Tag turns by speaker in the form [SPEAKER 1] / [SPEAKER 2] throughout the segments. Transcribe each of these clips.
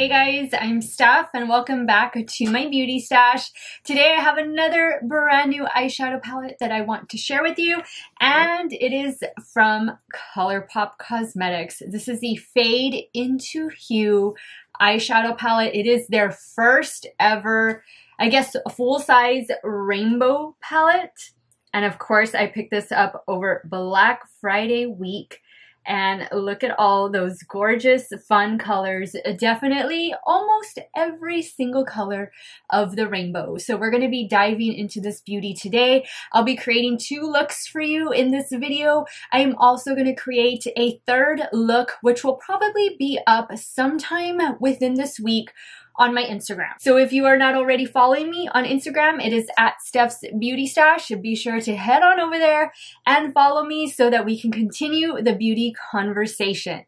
[SPEAKER 1] Hey guys, I'm Steff and welcome back to my beauty stash. Today I have another brand new eyeshadow palette that I want to share with you, and it is from ColourPop Cosmetics. This is the Fade into Hue eyeshadow palette. It is their first ever, I guess, full-size rainbow palette. And of course, I picked this up over Black Friday week. And look at all those gorgeous, fun colors. Definitely almost every single color of the rainbow. So we're going to be diving into this beauty today. I'll be creating 2 looks for you in this video. I am also going to create a 3rd look, which will probably be up sometime within this week on my Instagram. So if you are not already following me on Instagram, it is at Steff's Beauty Stash. Be sure to head on over there and follow me so that we can continue the beauty conversation.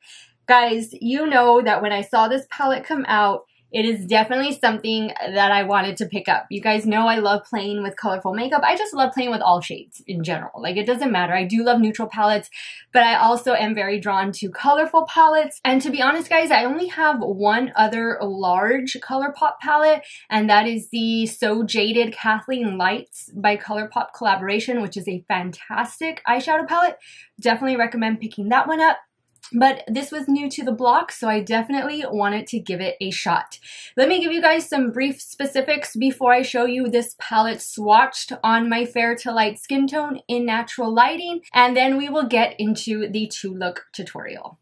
[SPEAKER 1] Guys, you know that when I saw this palette come out, it is definitely something that I wanted to pick up. You guys know I love playing with colorful makeup. I just love playing with all shades in general. Like, it doesn't matter. I do love neutral palettes, but I also am very drawn to colorful palettes. And to be honest, guys, I only have one other large ColourPop palette, and that is the So Jaded Kathleen Lights by ColourPop collaboration, which is a fantastic eyeshadow palette. Definitely recommend picking that one up. But this was new to the block, so I definitely wanted to give it a shot. Let me give you guys some brief specifics before I show you this palette swatched on my fair to light skin tone in natural lighting, and then we will get into the 2-look tutorial.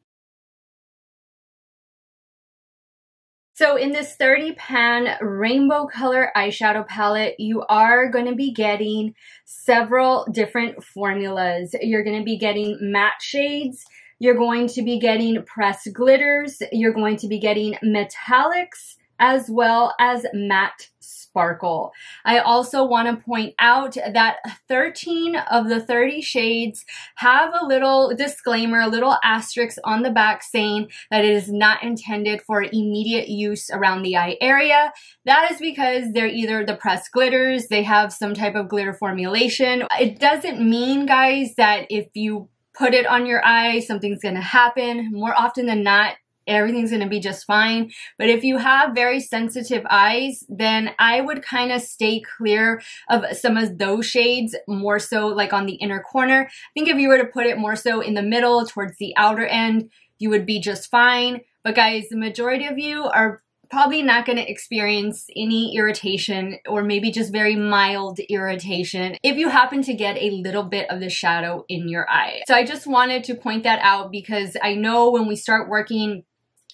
[SPEAKER 1] So in this 30 pan rainbow color eyeshadow palette, you are going to be getting several different formulas. You're going to be getting matte shades. You're going to be getting pressed glitters. You're going to be getting metallics as well as matte sparkle. I also want to point out that 13 of the 30 shades have a little disclaimer, a little asterisk on the back saying that it is not intended for immediate use around the eye area. That is because they're either the pressed glitters, they have some type of glitter formulation. It doesn't mean, guys, that if you put it on your eye, something's going to happen. More often than not, everything's going to be just fine. But if you have very sensitive eyes, then I would kind of stay clear of some of those shades, more so like on the inner corner. I think if you were to put it more so in the middle towards the outer end, you would be just fine. But guys, the majority of you are probably not going to experience any irritation, or maybe just very mild irritation if you happen to get a little bit of the shadow in your eye. So I just wanted to point that out because I know when we start working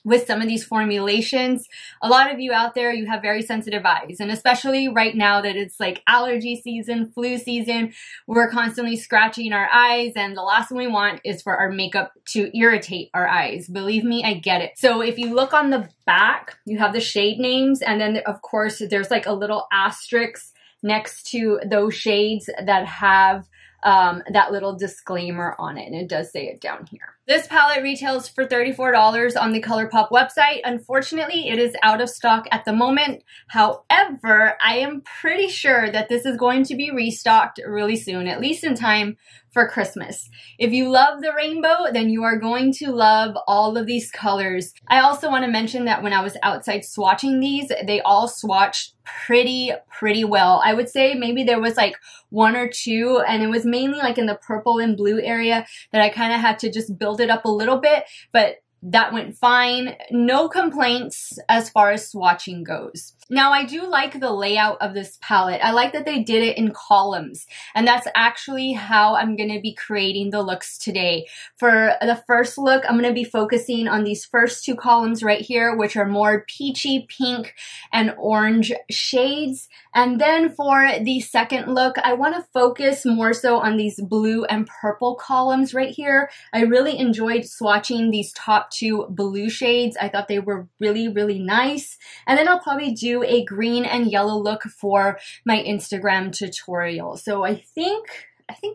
[SPEAKER 1] with some of these formulations, a lot of you out there, you have very sensitive eyes. And especially right now that it's like allergy season, flu season, we're constantly scratching our eyes, and the last thing we want is for our makeup to irritate our eyes. Believe me, I get it. So if you look on the back, you have the shade names, and then of course there's like a little asterisk next to those shades that have that little disclaimer on it, and it does say it down here. This palette retails for $34 on the ColourPop website. Unfortunately, it is out of stock at the moment. However, I am pretty sure that this is going to be restocked really soon, at least in time for Christmas. If you love the rainbow, then you are going to love all of these colors. I also want to mention that when I was outside swatching these, they all swatched pretty well. I would say maybe there was like 1 or 2, and it was mainly like in the purple and blue area that I kind of had to just build it up a little bit, but that went fine. No complaints as far as swatching goes. Now, I do like the layout of this palette. I like that they did it in columns, and that's actually how I'm going to be creating the looks today. For the first look, I'm going to be focusing on these first 2 columns right here, which are more peachy pink and orange shades. And then for the second look, I want to focus more so on these blue and purple columns right here. I really enjoyed swatching these top 2 blue shades. I thought they were really nice. And then I'll probably do a green and yellow look for my Instagram tutorial. So I think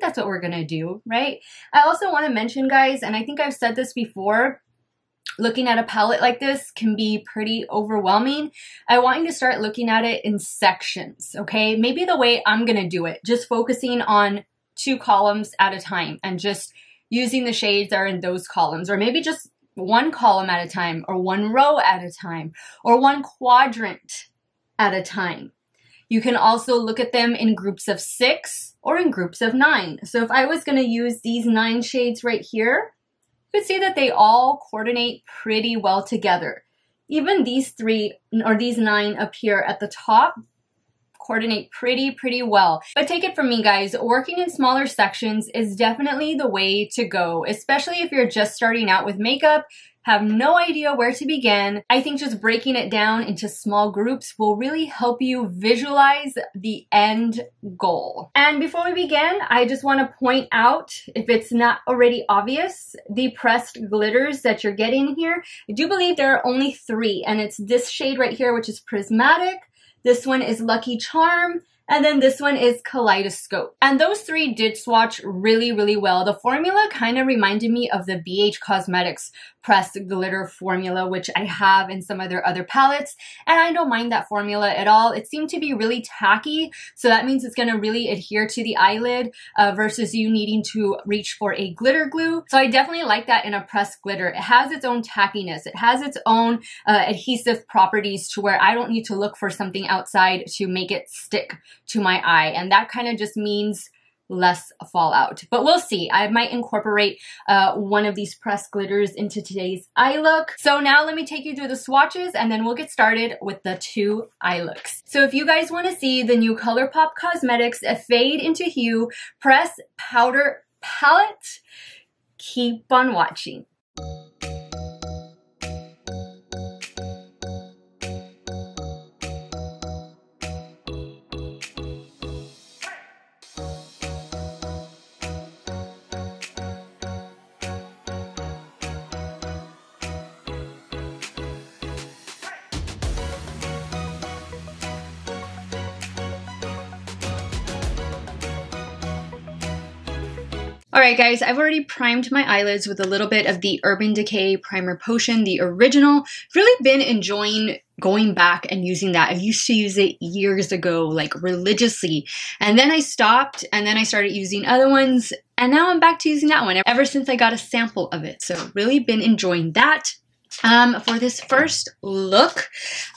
[SPEAKER 1] that's what we're gonna do, right? I also want to mention, guys, and I think I've said this before, looking at a palette like this can be pretty overwhelming. I want you to start looking at it in sections, okay? Maybe the way I'm gonna do it, just focusing on 2 columns at a time and just using the shades that are in those columns, or maybe just one column at a time, or one row at a time, or one quadrant at a time. You can also look at them in groups of 6 or in groups of 9. So if I was going to use these 9 shades right here, you could see that they all coordinate pretty well together. Even these 3 or these 9 up here at the top coordinate pretty well. But take it from me, guys, working in smaller sections is definitely the way to go, especially if you're just starting out with makeup, have no idea where to begin. I think just breaking it down into small groups will really help you visualize the end goal. And before we begin, I just want to point out, if it's not already obvious, the pressed glitters that you're getting here, I do believe there are only 3, and it's this shade right here, which is Prismatic. This one is Lucky Charm, and then this one is Kaleidoscope. And those 3 did swatch really well. The formula kind of reminded me of the BH Cosmetics pressed glitter formula, which I have in some of their other palettes, and I don't mind that formula at all. It seemed to be really tacky, so that means it's going to really adhere to the eyelid versus you needing to reach for a glitter glue. So I definitely like that in a pressed glitter. It has its own tackiness. It has its own adhesive properties to where I don't need to look for something outside to make it stick to my eye, and that kind of just means less fallout. But we'll see. I might incorporate one of these pressed glitters into today's eye look. So now let me take you through the swatches, and then we'll get started with the 2 eye looks. So if you guys want to see the new ColourPop Cosmetics Fade into Hue Press Powder Palette, keep on watching. Alright guys, I've already primed my eyelids with a little bit of the Urban Decay Primer Potion, the original. I've really been enjoying going back and using that. I used to use it years ago, like religiously. And then I stopped, and then I started using other ones, and now I'm back to using that one ever since I got a sample of it. So really been enjoying that. For this first look,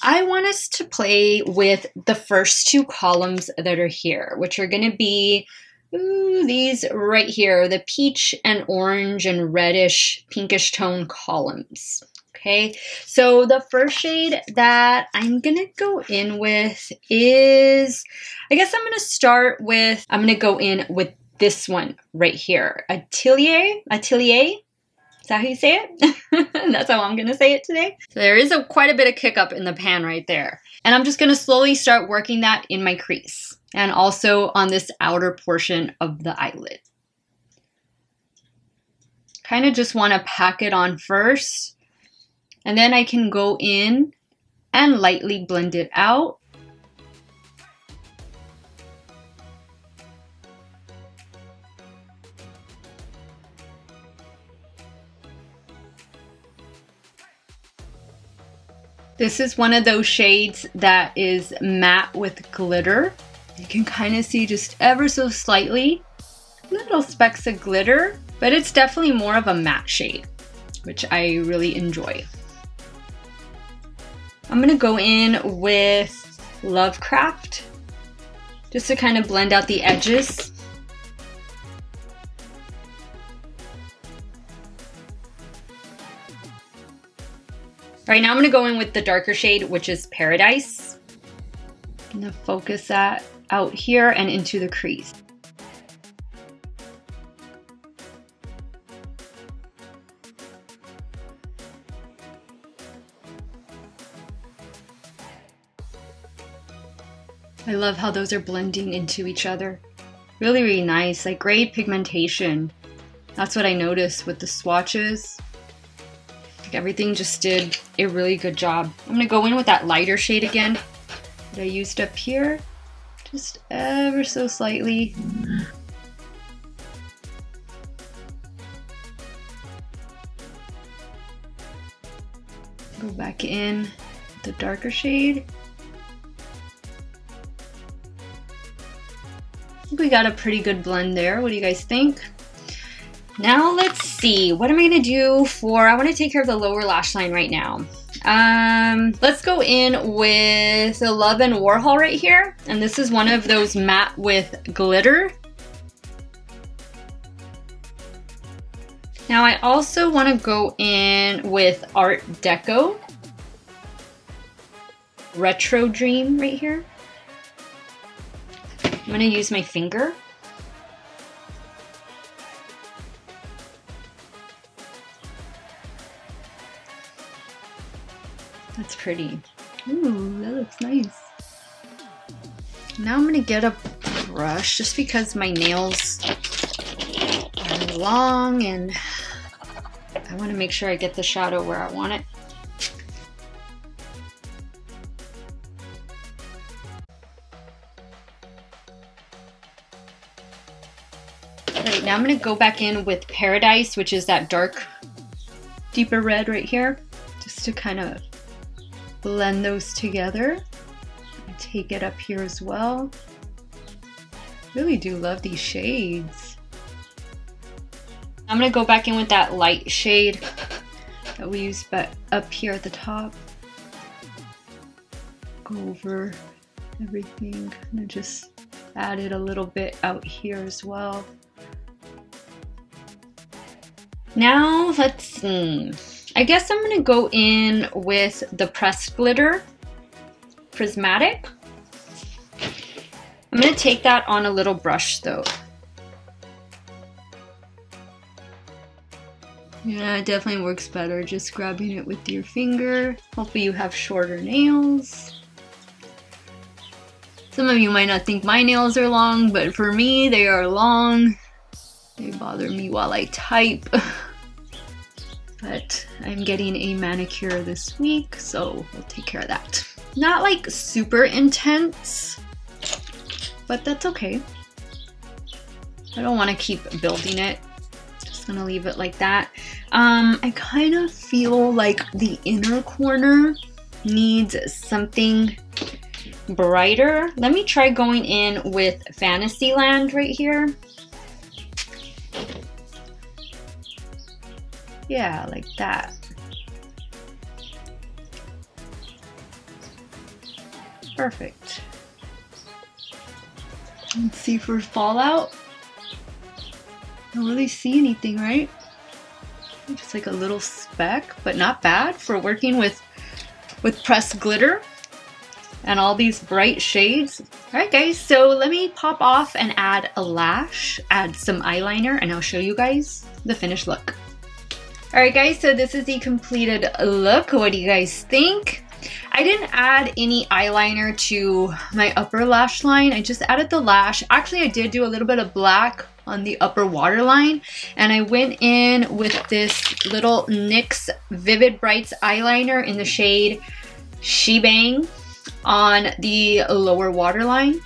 [SPEAKER 1] I want us to play with the first 2 columns that are here, which are going to be these right here, the peach and orange and reddish pinkish tone columns. Okay, so the first shade that I'm gonna go in with is, I guess I'm gonna go in with this one right here, Atelier. Is that how you say it? That's how I'm gonna say it today. So there is quite a bit of kick up in the pan right there. And I'm just gonna slowly start working that in my crease and also on this outer portion of the eyelid. Kind of just wanna pack it on first, and then I can go in and lightly blend it out. This is one of those shades that is matte with glitter. You can kind of see just ever so slightly little specks of glitter, but it's definitely more of a matte shade, which I really enjoy. I'm gonna go in with Lovecraft just to kind of blend out the edges. All right, now I'm gonna go in with the darker shade, which is Paradise. I'm gonna focus that out here and into the crease. I love how those are blending into each other. Really, really nice, like great pigmentation. That's what I noticed with the swatches. Like everything just did a really good job. I'm gonna go in with that lighter shade again that I used up here, just ever so slightly. Go back in with the darker shade. I think we got a pretty good blend there. What do you guys think? Now let's see, what am I gonna do for, I wanna take care of the lower lash line right now. Let's go in with the Love and Warhol right here. And this is one of those matte with glitter. Now I also want to go in with Art Deco. Retro Dream right here. I'm going to use my finger. That's pretty. Ooh, that looks nice. Now I'm gonna get a brush just because my nails are long and I want to make sure I get the shadow where I want it. Alright, now I'm gonna go back in with Paradise, which is that dark, deeper red right here, just to kind of blend those together. Take it up here as well. Really do love these shades. I'm gonna go back in with that light shade that we used but up here at the top. Go over everything and just add it a little bit out here as well. Now let's see. I guess I'm gonna go in with the pressed glitter, Prismatic. I'm gonna take that on a little brush though. Yeah, it definitely works better just grabbing it with your finger. Hopefully you have shorter nails. Some of you might not think my nails are long, but for me, they are long. They bother me while I type. But I'm getting a manicure this week, so we'll take care of that. Not like super intense, but that's okay. I don't want to keep building it. Just gonna leave it like that. I kind of feel like the inner corner needs something brighter. Let me try going in with Fantasyland right here. Yeah, like that. Perfect. Let's see for fallout. Don't really see anything, right? Just like a little speck, but not bad for working with pressed glitter and all these bright shades. All right, guys, so let me pop off and add a lash, add some eyeliner, and I'll show you guys the finished look. All right, guys, so this is the completed look. What do you guys think? I didn't add any eyeliner to my upper lash line. I just added the lash. Actually, I did do a little bit of black on the upper waterline, and I went in with this little NYX Vivid Brights eyeliner in the shade Shebang on the lower waterline.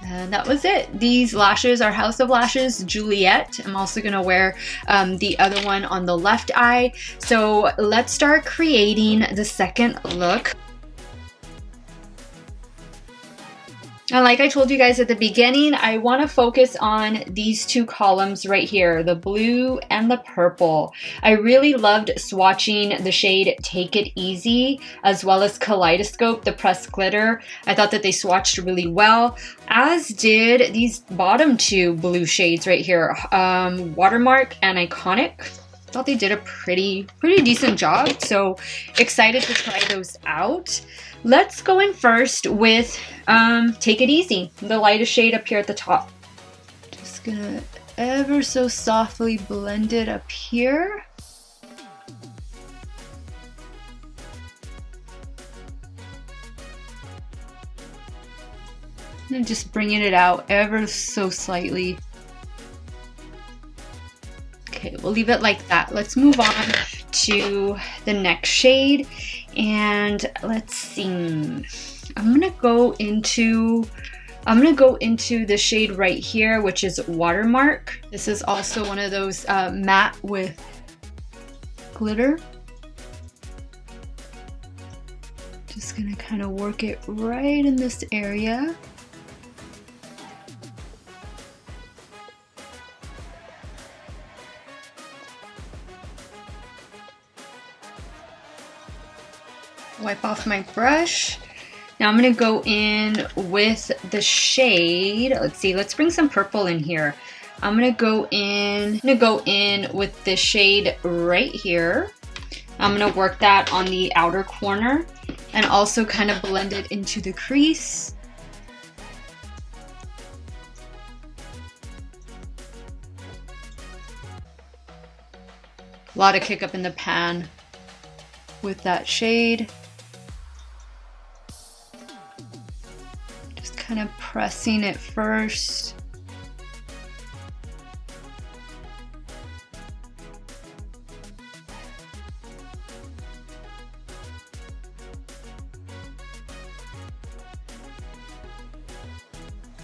[SPEAKER 1] And that was it. These lashes are House of Lashes Juliette. I'm also gonna wear the other one on the left eye. So let's start creating the second look. And like I told you guys at the beginning, I want to focus on these two columns right here, the blue and the purple. I really loved swatching the shade Take It Easy as well as Kaleidoscope, the pressed glitter. I thought that they swatched really well, as did these bottom two blue shades right here, Watermark and Iconic. I thought they did a pretty decent job, so excited to try those out. Let's go in first with Take It Easy, the lightest shade up here at the top. Just gonna ever so softly blend it up here. And just bringing it out ever so slightly. Okay, we'll leave it like that. Let's move on to the next shade. And let's see. I'm gonna go into the shade right here, which is Watermark. This is also one of those matte with glitter. Just gonna kind of work it right in this area. Wipe off my brush. Now I'm gonna go in with the shade. Let's see, let's bring some purple in here. I'm gonna go in with the shade right here. I'm gonna work that on the outer corner and also kind of blend it into the crease. A lot of kick up in the pan with that shade. Just kind of pressing it first.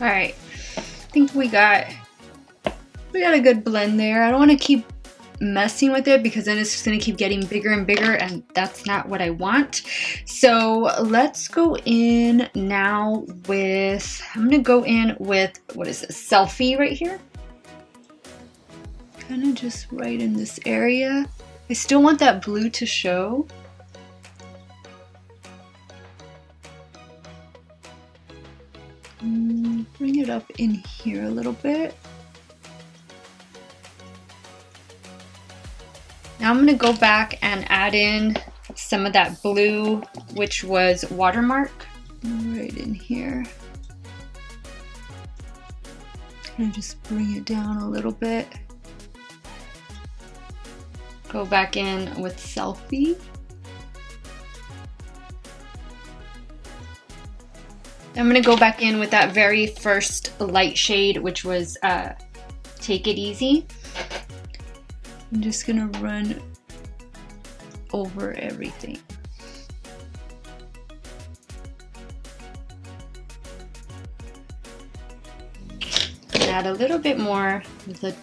[SPEAKER 1] All right, I think we got a good blend there. I don't want to keep messing with it because then it's just going to keep getting bigger and bigger, and that's not what I want. So let's go in now with, I'm going to go in with, what is this, Selfie right here. Kind of just right in this area. I still want that blue to show. Bring it up in here a little bit. Now I'm going to go back and add in some of that blue, which was Watermark, right in here. And just bring it down a little bit. Go back in with Selfie. I'm going to go back in with that very first light shade, which was Take It Easy. I'm just going to run over everything. Add a little bit more with the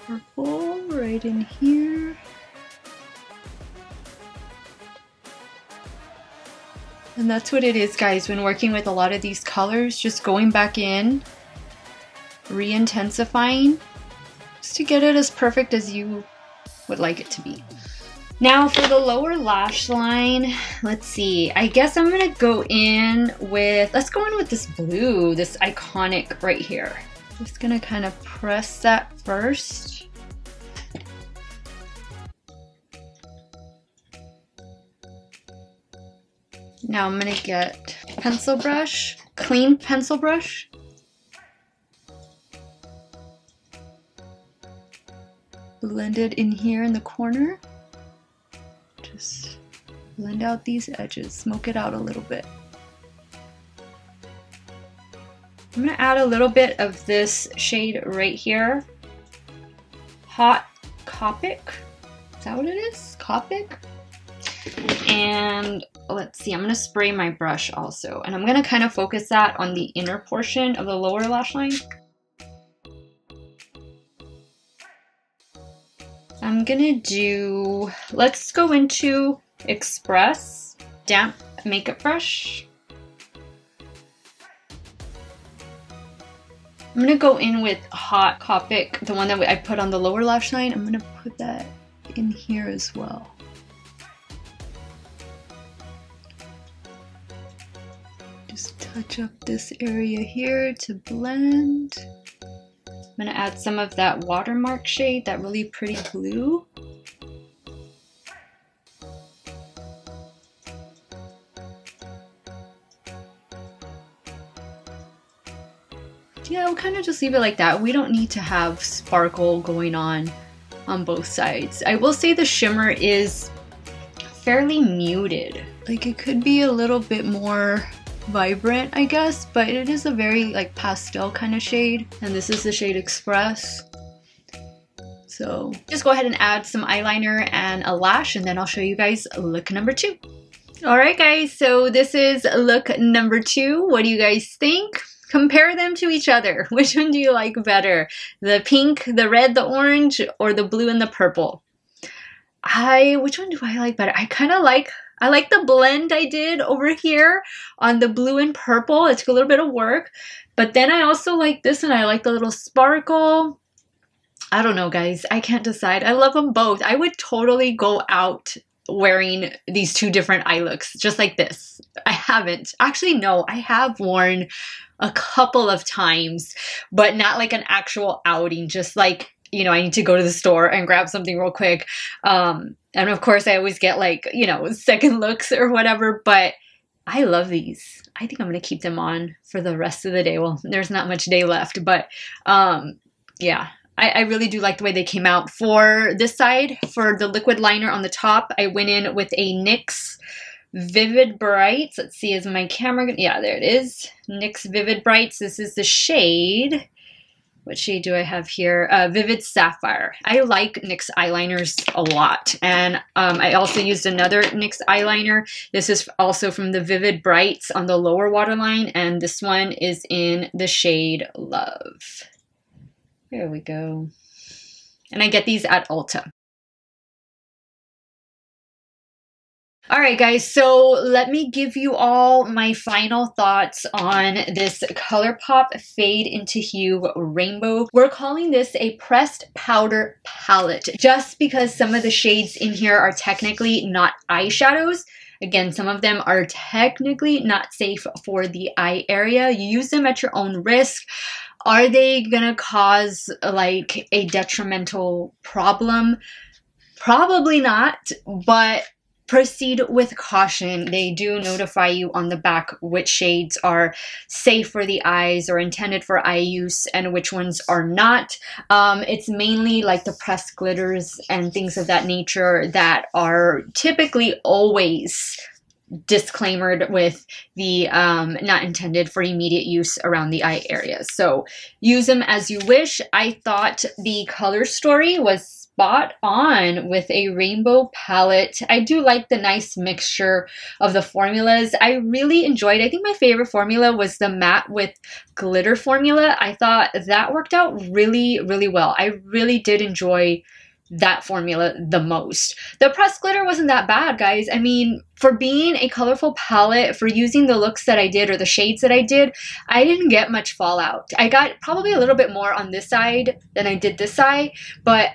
[SPEAKER 1] purple right in here. And that's what it is, guys, when working with a lot of these colors, just going back in, re-intensifying, just to get it as perfect as you would like it to be. Now for the lower lash line, let's see, I guess I'm gonna go in with, let's go in with this blue, this iconic right here. Just gonna kind of press that first. Now I'm gonna get pencil brush, clean pencil brush. Blend it in here in the corner. Just blend out these edges, smoke it out a little bit. I'm gonna add a little bit of this shade right here. Hot Copic, is that what it is? Copic? And let's see, I'm gonna spray my brush also. And I'm gonna kind of focus that on the inner portion of the lower lash line. I'm gonna do, let's go into Express damp makeup brush. I'm gonna go in with Hot Copic, the one that I put on the lower lash line. I'm gonna put that in here as well. Just touch up this area here to blend. I'm gonna add some of that Watermark shade, that really pretty blue. Yeah, we'll kind of just leave it like that. We don't need to have sparkle going on both sides. I will say the shimmer is fairly muted. Like, it could be a little bit more vibrant, I guess, but it is a very like pastel kind of shade, and this is the shade Express. So just go ahead and add some eyeliner and a lash, and then I'll show you guys look number 2. Alright guys, so this is look number 2. What do you guys think? Compare them to each other. Which one do you like better? The pink, the red, the orange, or the blue and the purple? Which one do I like better? I like the blend I did over here on the blue and purple. It took a little bit of work. But then I also like this, and I like the little sparkle. I don't know, guys. I can't decide. I love them both. I would totally go out
[SPEAKER 2] wearing these two different eye looks just like this. I haven't. Actually, no, I have worn a couple of times, but not like an actual outing, just like, you know, I need to go to the store and grab something real quick. And of course I always get like, you know, second looks or whatever, but I love these. I think I'm going to keep them on for the rest of the day. Well, there's not much day left, but yeah, I really do like the way they came out. For this side, for the liquid liner on the top, I went in with a NYX Vivid Brights. Let's see, is my camera gonna, yeah, there it is. NYX Vivid Brights. This is the shade. What shade do I have here? Vivid Sapphire. I like NYX eyeliners a lot. And I also used another NYX eyeliner. This is also from the Vivid Brights on the lower waterline. And this one is in the shade Love. There we go. And I get these at Ulta. All right, guys, so let me give you all my final thoughts on this ColourPop Fade into Hue Rainbow. We're calling this a pressed powder palette just because some of the shades in here are technically not eyeshadows. Again, some of them are technically not safe for the eye area. You use them at your own risk. Are they gonna cause like a detrimental problem? Probably not, but proceed with caution. They do notify you on the back which shades are safe for the eyes or intended for eye use and which ones are not. It's mainly like the pressed glitters and things of that nature that are typically always disclaimered with the not intended for immediate use around the eye area. So use them as you wish. I thought the color story was spot on with a rainbow palette. I do like the nice mixture of the formulas. I really enjoyed, I think my favorite formula was the matte with glitter formula. I thought that worked out really, really well. I really did enjoy that formula the most. The pressed glitter wasn't that bad, guys. I mean, for being a colorful palette, for using the looks that I did or the shades that I did, I didn't get much fallout. I got probably a little bit more on this side than I did this side, but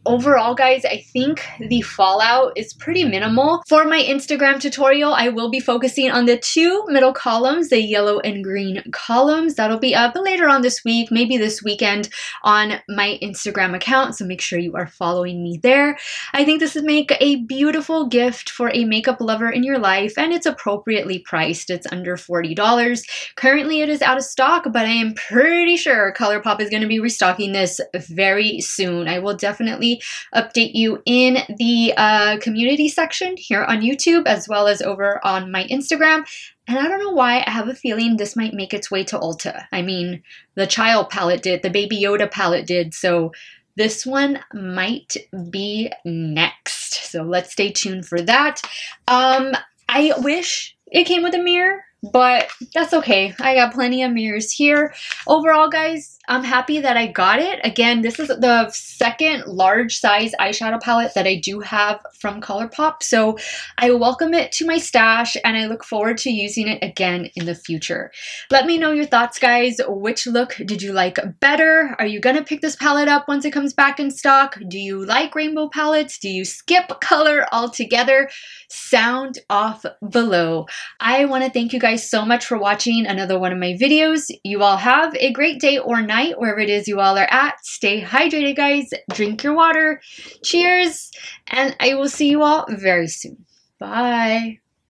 [SPEAKER 2] overall, guys, I think the fallout is pretty minimal. For my Instagram tutorial, I will be focusing on the two middle columns, the yellow and green columns. That'll be up later on this week, maybe this weekend on my Instagram account, so make sure you are following me there. I think this would make a beautiful gift for a makeup lover in your life, and it's appropriately priced. It's under $40. Currently, it is out of stock, but I am pretty sure ColourPop is going to be restocking this very soon. I will definitely update you in the community section here on YouTube as well as over on my Instagram. And I don't know why, I have a feeling this might make its way to Ulta. I mean, the Child palette did, the Baby Yoda palette did, so this one might be next. So let's stay tuned for that. I wish it came with a mirror, but that's okay. I got plenty of mirrors here. Overall, guys, I'm happy that I got it. Again, this is the second large size eyeshadow palette that I do have from ColourPop. So I welcome it to my stash and I look forward to using it again in the future. Let me know your thoughts, guys. Which look did you like better? Are you gonna pick this palette up once it comes back in stock? Do you like rainbow palettes? Do you skip color altogether? Sound off below. I want to thank you guys so much for watching another one of my videos. You all have a great day or night wherever it is you all are at. Stay hydrated, guys. Drink your water. Cheers. And I will see you all very soon. Bye.